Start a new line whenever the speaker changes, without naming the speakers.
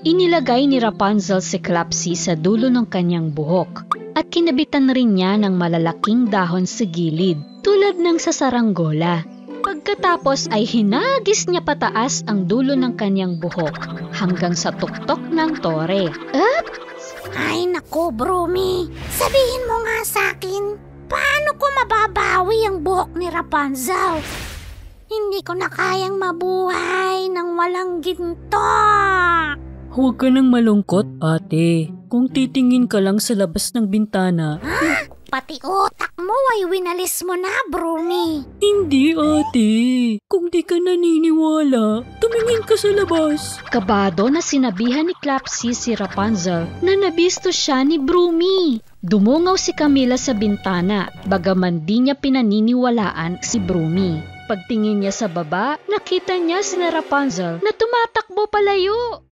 Inilagay ni Rapunzel si Klapsi sa dulo ng kanyang buhok at kinabitan rin niya ng malalaking dahon sa gilid tulad ng sa saranggola. Pagkatapos ay hinagis niya pataas ang dulo ng kanyang buhok hanggang sa tuktok ng tore.
Ay naku, Brumi. Sabihin mo nga sa akin, paano ko mababawi ang buhok ni Rapunzel? Hindi ko na kayang mabuhay ng walang ginto.
Huwag ka nang malungkot, ate. Kung titingin ka lang sa labas ng bintana.
Pati utak mo ay winalis mo na, Brumi.
Hindi, ate. Kung di ka naniniwala, tumingin ka sa labas.
Kabado na sinabihan ni Klapsi si Rapunzel na nabisto siya ni Brumi. Dumungaw si Camilla sa bintana, bagaman di niya pinaniniwalaan si Brumi. Pagtingin niya sa baba, nakita niya si Rapunzel na tumatakbo palayo.